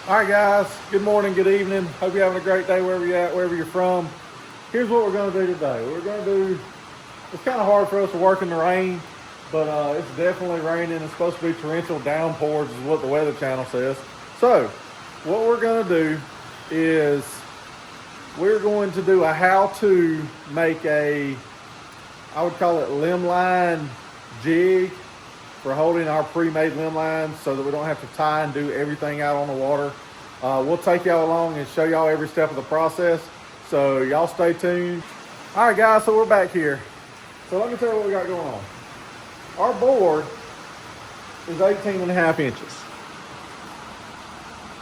All right, guys. Good morning, good evening. Hope you're having a great day wherever you're at, wherever you're from. Here's what we're going to do today. It's kind of hard for us to work in the rain, but it's definitely raining. It's supposed to be torrential downpours is what the Weather Channel says. So what we're going to do is we're going to do a how-to make I would call it limb line jig for holding our pre-made limb lines so that we don't have to tie and do everything out on the water. We'll take y'all along and show y'all every step of the process. So y'all stay tuned. All right, guys, so we're back here. So let me tell you what we got going on. Our board is 18.5 inches.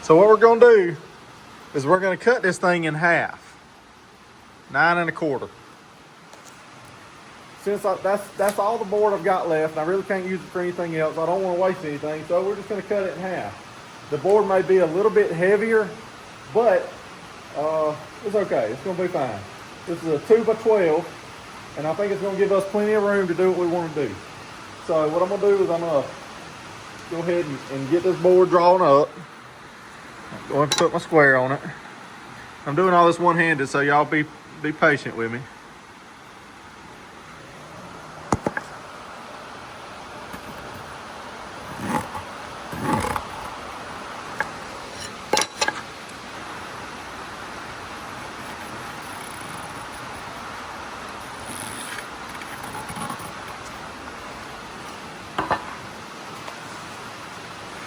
So what we're gonna do is we're gonna cut this thing in half, 9 1/4. Since that's all the board I've got left, and I really can't use it for anything else, I don't want to waste anything, so we're just going to cut it in half. The board may be a little bit heavier, but it's okay. It's going to be fine. This is a 2x12, and I think it's going to give us plenty of room to do what we want to do. So what I'm going to do is I'm going to go ahead and get this board drawn up. I'm going to put my square on it. I'm doing all this one-handed, so y'all be patient with me.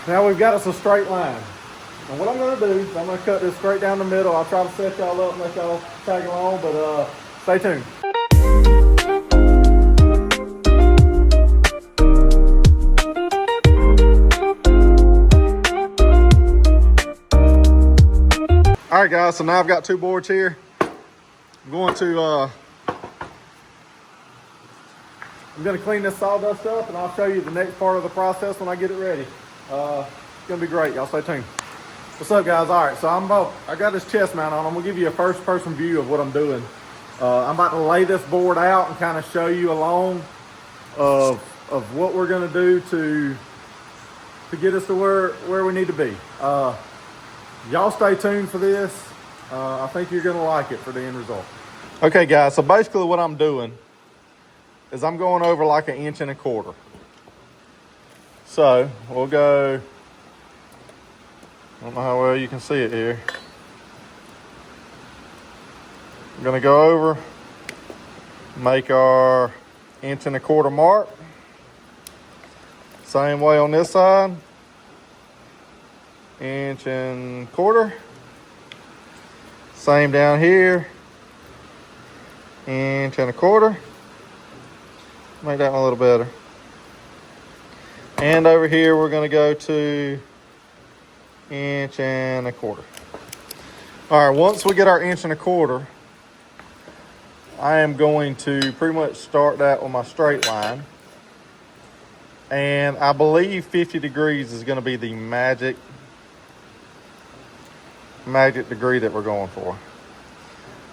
Now we've got us a straight line. And what I'm going to do is I'm going to cut this straight down the middle. I'll try to set y'all up and let y'all tag along, but stay tuned. All right, guys, so now I've got two boards here. I'm going to clean this sawdust up, and I'll show you the next part of the process when I get it ready. It's gonna be great. Y'all stay tuned. What's up, guys? All right, so I got this chest mount on. I'm gonna give you a first-person view of what I'm doing. I'm about to lay this board out and kind of show you along of what we're gonna do to get us to where we need to be. Y'all stay tuned for this. I think you're gonna like it for the end result. Okay, guys. So basically, what I'm doing is I'm going over like 1 1/4 inches. So we'll go, I don't know how well you can see it here. I'm gonna go over, make our 1 1/4 inch mark. Same way on this side, 1 1/4 inch. Same down here, 1 1/4 inch. Make that one a little better. And over here, we're going to go to 1 1/4 inch. All right, once we get our 1 1/4 inch, I am going to pretty much start that with my straight line. And I believe 50 degrees is going to be the magic degree that we're going for.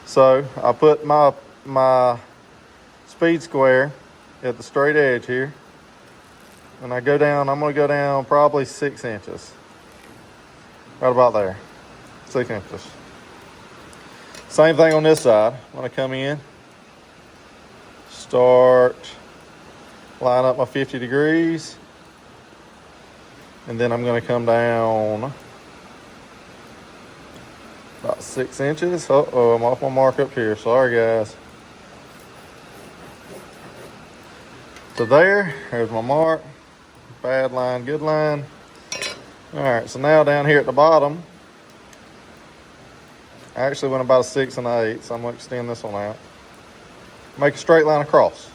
So I put my speed square at the straight edge here. When I go down, I'm going to go down probably 6 inches. Right about there. 6 inches. Same thing on this side. When I come in, start, line up my 50 degrees. And then I'm going to come down about 6 inches. Uh-oh, I'm off my mark up here. Sorry, guys. So there's my mark. Bad line, good line. All right, so now down here at the bottom, I actually went about a 6 1/8, so I'm gonna extend this one out. Make a straight line across.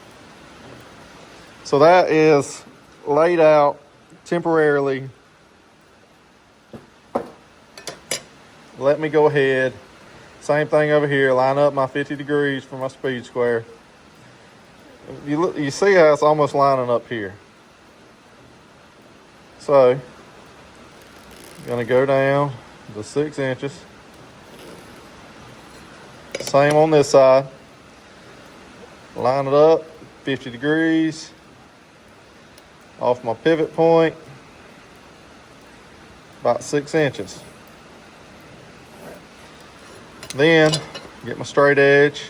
So that is laid out temporarily. Let me go ahead. Same thing over here, line up my 50 degrees for my speed square. You see how it's almost lining up here. So, I'm gonna go down to 6 inches. Same on this side. Line it up, 50 degrees. Off my pivot point, about 6 inches. Then get my straight edge.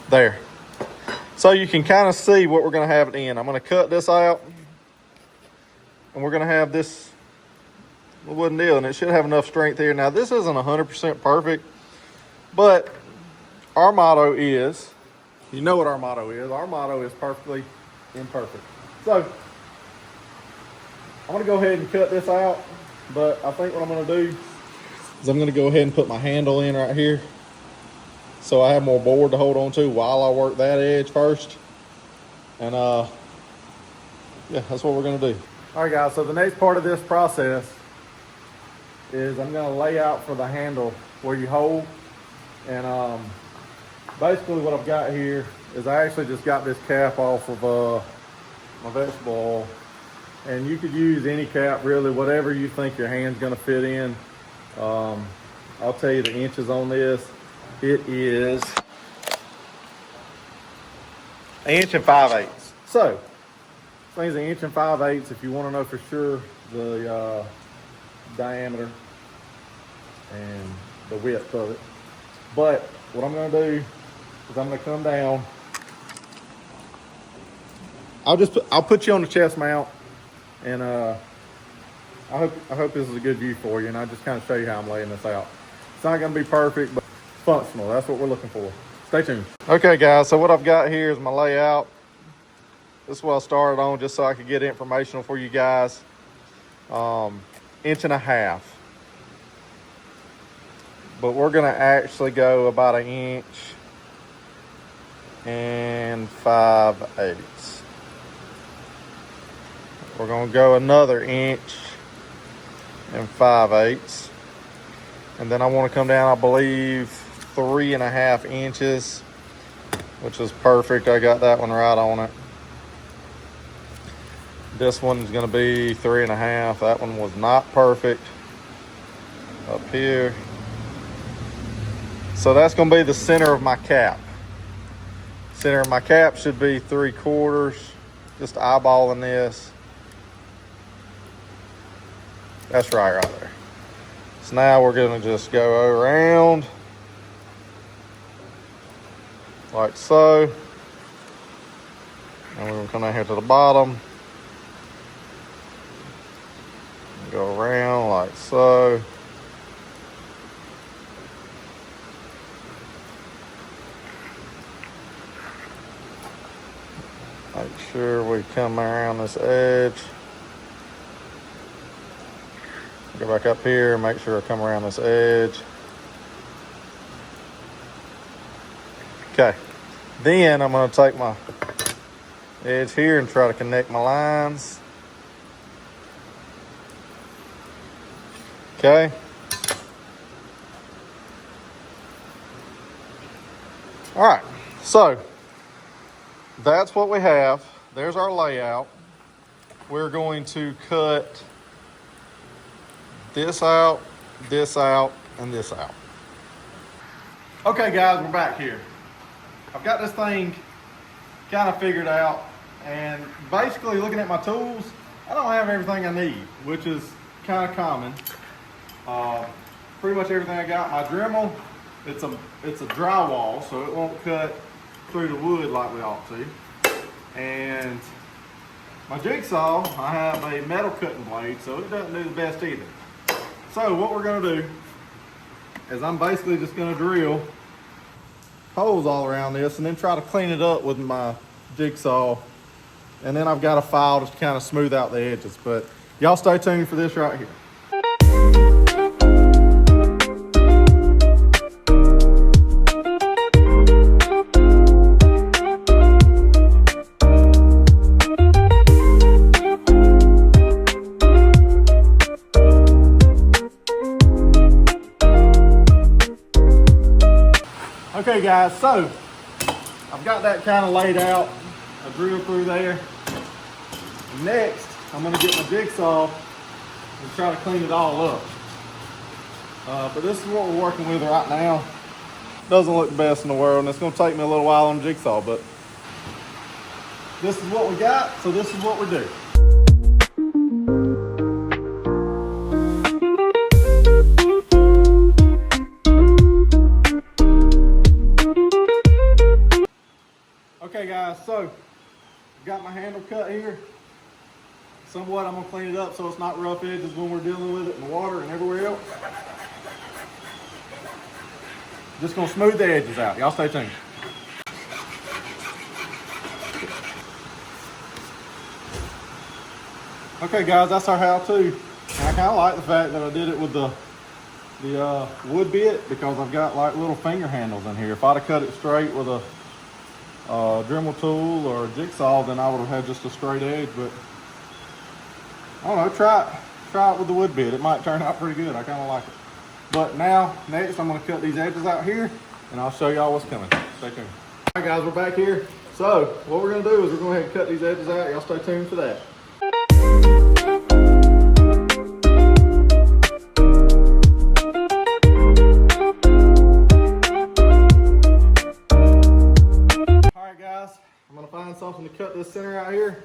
There. So you can kind of see what we're going to have at the end. I'm going to cut this out, and we're going to have this wooden deal, and it should have enough strength here. Now, this isn't 100% perfect, but our motto is, you know what our motto is. Our motto is perfectly imperfect. So I'm going to go ahead and cut this out, but I think what I'm going to do is I'm going to go ahead and put my handle in right here, so I have more board to hold on to while I work that edge first. And yeah, that's what we're gonna do. All right, guys, so the next part of this process is I'm gonna lay out for the handle where you hold. And basically what I've got here is I actually just got this cap off of my vegetable oil. And you could use any cap, really, whatever you think your hand's gonna fit in. I'll tell you the inches on this. It is 1 5/8 inches. So, this thing's 1 5/8 inches if you want to know for sure the diameter and the width of it. But what I'm going to do is I'm going to come down. I'll put you on the chest mount, and I hope this is a good view for you, and I'll just kind of show you how I'm laying this out. It's not going to be perfect, but functional. That's what we're looking for. Stay tuned. Okay, guys, so what I've got here is my layout. This is what I started on just so I could get informational for you guys. 1.5 inches. But we're going to actually go about 1 5/8 inches. We're going to go another 1 5/8 inches. And then I want to come down, I believe, 3.5 inches, which is perfect. I got that one right on it. This one's going to be 3.5. That one was not perfect up here. So that's going to be the center of my cap. Center of my cap should be 3/4. Just eyeballing this. That's right there. So now we're going to just go around like so. And we're going to come down here to the bottom. Go around like so. Make sure we come around this edge. Go back up here and make sure I come around this edge. Okay. Then I'm going to take my edge here and try to connect my lines. Okay. All right. So that's what we have. There's our layout. We're going to cut this out, and this out. Okay, guys, we're back here. I've got this thing kind of figured out, and basically looking at my tools, I don't have everything I need, which is kind of common. Pretty much everything I got. My Dremel, it's a drywall, so it won't cut through the wood like we ought to. And my jigsaw, I have a metal cutting blade, so it doesn't do the best either. So what we're going to do is I'm basically just going to drill holes all around this and then try to clean it up with my jigsaw. And then I've got a file to kind of smooth out the edges. But y'all stay tuned for this right here. Okay, guys, so I've got that kind of laid out. I drilled through there. Next, I'm going to get my jigsaw and try to clean it all up. But this is what we're working with right now. Doesn't look the best in the world, and it's going to take me a little while on the jigsaw, but this is what we got, so this is what we do. handle cut here. Somewhat I'm gonna clean it up so it's not rough edges when we're dealing with it in the water and everywhere else. Just gonna smooth the edges out. Y'all stay tuned. Okay guys, that's our how-to. And I kind of like the fact that I did it with the wood bit because I've got like little finger handles in here. If I'd have cut it straight with a Dremel tool or a jigsaw, then I would have had just a straight edge. But I don't know, try it with the wood bit. It might turn out pretty good. I kind of like it. But now, next I'm gonna cut these edges out here and I'll show y'all what's coming. Stay tuned. All right guys, we're back here. So what we're gonna do is we're gonna go ahead and cut these edges out. Y'all stay tuned for that. I'm gonna find something to cut this center out here.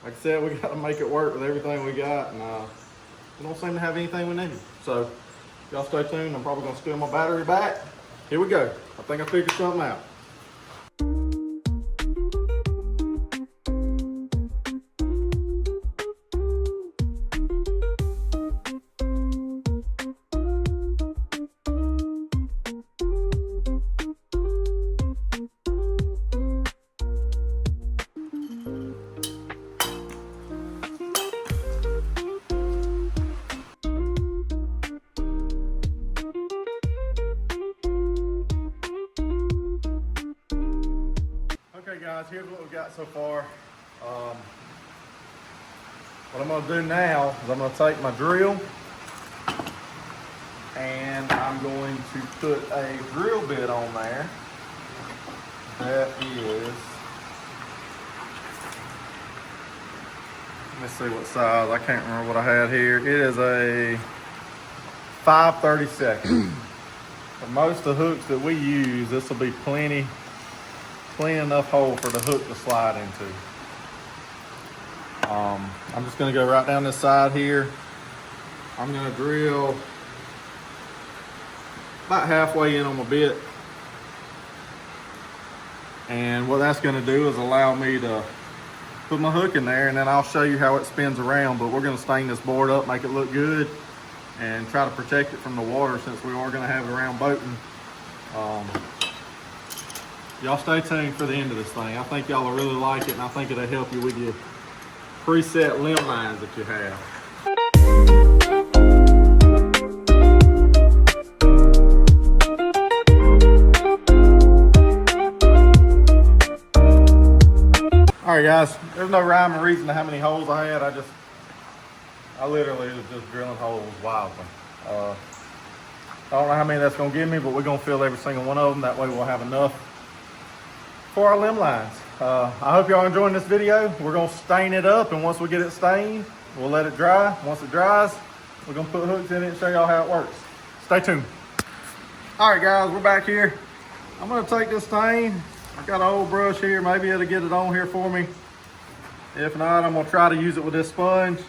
Like I said, we gotta make it work with everything we got, and we don't seem to have anything we need. So y'all stay tuned. I'm probably gonna steal my battery back. Here we go. I think I figured something out. Okay guys, here's what we've got so far. What I'm gonna do now is I'm gonna take my drill and I'm going to put a drill bit on there. That is, let me see what size, I can't remember what I had here. It is a 5/32. For most of the hooks that we use, this will be plenty enough hole for the hook to slide into. I'm just gonna go right down this side here. I'm gonna drill about halfway in on my bit. And what that's gonna do is allow me to put my hook in there, and then I'll show you how it spins around. But we're gonna stain this board up, make it look good, and try to protect it from the water since we are gonna have it around boating. Y'all stay tuned for the end of this thing. I think y'all will really like it, and I think it'll help you with your preset limb lines that you have. All right guys, there's no rhyme or reason to how many holes I had. I literally was just drilling holes wildly. I don't know how many that's gonna give me, but we're gonna fill every single one of them. That way we'll have enough for our limb lines. I hope y'all enjoying this video. We're gonna stain it up, and once we get it stained, we'll let it dry. Once it dries, we're gonna put hooks in it and show y'all how it works. Stay tuned. All right guys, we're back here. I'm gonna take this stain. I got an old brush here. Maybe it'll get it on here for me. If not, I'm gonna try to use it with this sponge.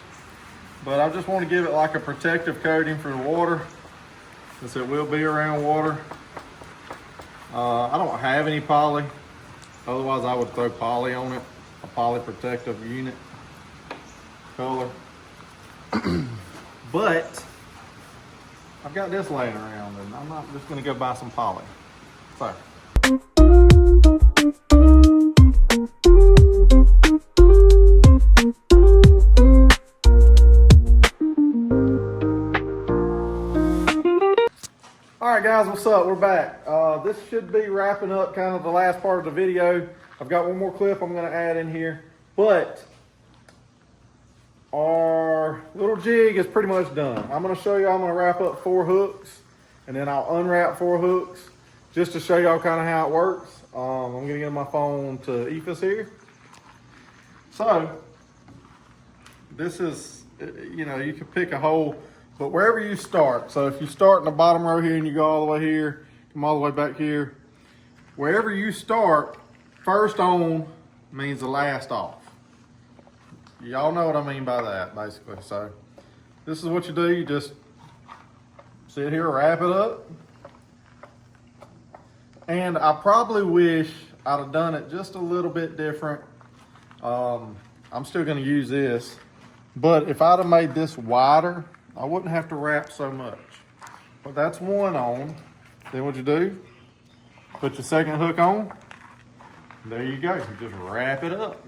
But I just want to give it like a protective coating for the water, since it will be around water. I don't have any poly. Otherwise I would throw poly on it, a poly protective unit color. But I've got this laying around, and I'm not just gonna go buy some poly. So. All right guys, what's up? We're back. This should be wrapping up kind of the last part of the video. I've got one more clip I'm gonna add in here, but our little jig is pretty much done. I'm gonna show you, I'm gonna wrap up 4 hooks, and then I'll unwrap 4 hooks just to show y'all kind of how it works. I'm gonna get my phone to Ephes here. So this is, you know, you can pick a hole, but wherever you start. So if you start in the bottom row here and you go all the way here, come all the way back here, wherever you start, first on means the last off. Y'all know what I mean by that, basically. So this is what you do. You just sit here, wrap it up. And I probably wish I'd have done it just a little bit different. I'm still gonna use this, but if I'd have made this wider, I wouldn't have to wrap so much. But that's one on. Then what you do, put your second hook on. There you go, you just wrap it up.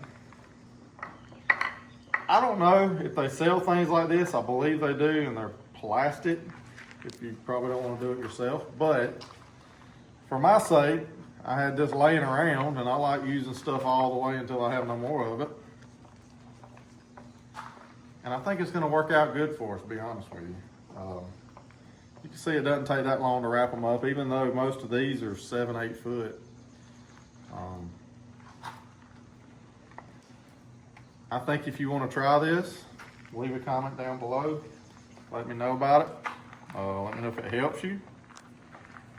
I don't know if they sell things like this. I believe they do, and they're plastic, if you probably don't want to do it yourself. But for my sake, I had this laying around, and I like using stuff all the way until I have no more of it. And I think it's going to work out good for us, to be honest with you. You can see it doesn't take that long to wrap them up, even though most of these are 7-8 foot. I think if you want to try this, leave a comment down below. Let me know about it. Let me know if it helps you.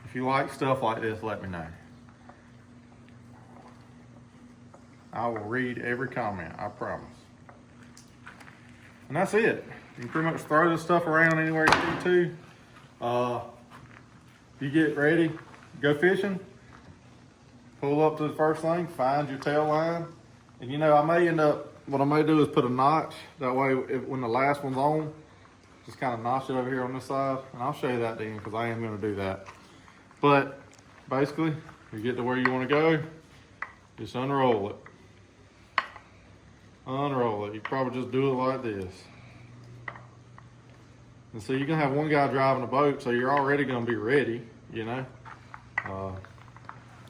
If you like stuff like this, let me know. I will read every comment, I promise. And that's it. You can pretty much throw this stuff around anywhere you need to. You get ready, go fishing, pull up to the first thing, find your tail line. And you know, what I may do is put a notch. That way, when the last one's on, just kind of notch it over here on this side. And I'll show you that then, because I am going to do that. But basically, you get to where you want to go, just unroll it. Unroll it. You probably just do it like this. And so you're going to have one guy driving the boat, so you're already going to be ready, you know.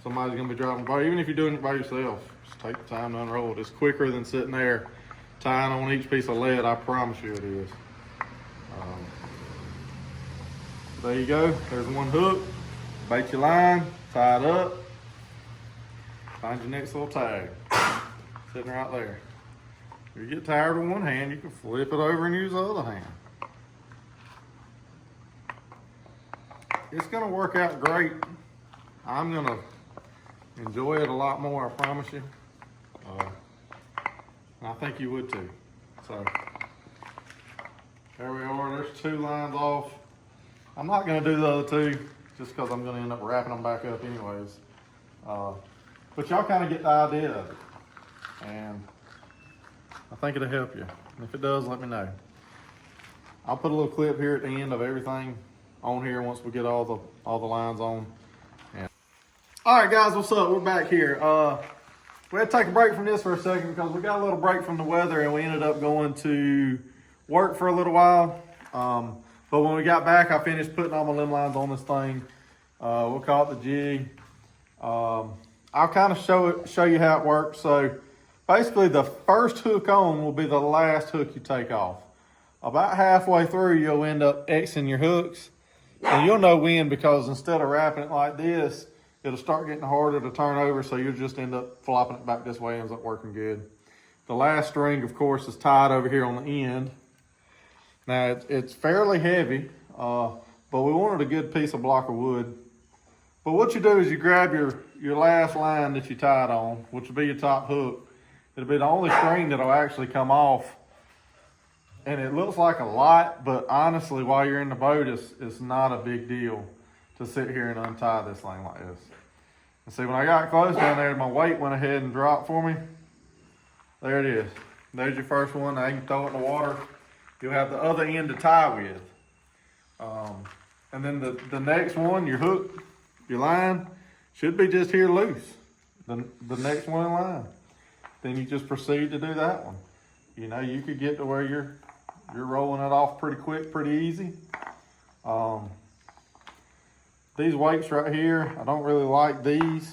Somebody's going to be driving the boat. Even if you're doing it by yourself, just take the time to unroll it. It's quicker than sitting there tying on each piece of lead. I promise you it is. There you go. There's one hook. Bait your line, tie it up. Find your next little tag. Sitting right there. If you get tired with one hand, you can flip it over and use the other hand. It's gonna work out great. I'm gonna enjoy it a lot more, I promise you. And I think you would too. So, there we are, there's 2 lines off. I'm not gonna do the other 2, just because I'm gonna end up wrapping them back up anyways. But y'all kind of get the idea of it. And I think it'll help you. And if it does, let me know. I'll put a little clip here at the end of everything on here once we get all the lines on. And all right, guys, what's up? We're back here. We had to take a break from this for a second because we got a little break from the weather, and we ended up going to work for a little while. But when we got back, I finished putting all my limb lines on this thing. We'll call it the jig. I'll kind of show you how it works. So basically, the first hook on will be the last hook you take off. About halfway through, you'll end up Xing your hooks. And you'll know when, because instead of wrapping it like this, it'll start getting harder to turn over, so you'll just end up flopping it back this way. It ends up working good. The last string, of course, is tied over here on the end. Now, it's fairly heavy, but we wanted a good piece of block of wood. But what you do is you grab your last line that you tied on, which will be your top hook. It'll be the only string that'll actually come off. And it looks like a lot, but honestly, while you're in the boat, it's not a big deal to sit here and untie this thing like this. And see, when I got close down there, my weight went ahead and dropped for me. There it is. There's your first one. Now you can throw it in the water. You'll have the other end to tie with. And then the next one, your hook, your line, should be just here loose. The next one in line. Then you just proceed to do that one. You know, you could get to where you're rolling it off pretty quick, pretty easy. These weights right here, I don't really like these.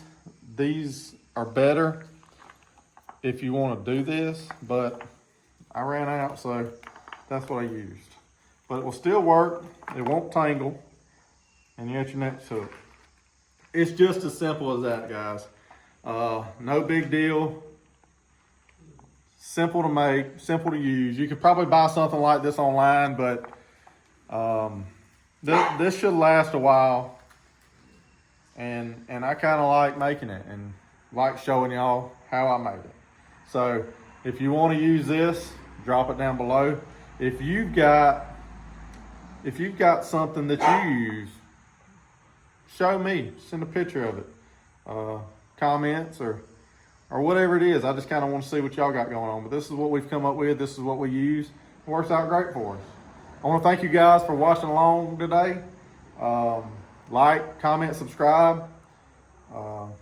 These are better if you want to do this, but I ran out, so that's what I used. But it will still work, it won't tangle, and you got your next hook. It's just as simple as that, guys. No big deal. Simple to make, simple to use. You could probably buy something like this online, but this should last a while. And I kind of like making it and like showing y'all how I made it. So if you want to use this, drop it down below. If you've got something that you use, show me, send a picture of it. Comments or or whatever it is. I just kind of want to see what y'all got going on. But this is what we've come up with. This is what we use. It works out great for us. I want to thank you guys for watching along today. Like, comment, subscribe,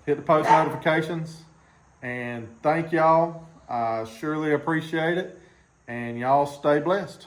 hit the post notifications, and thank y'all. I surely appreciate it, and y'all stay blessed.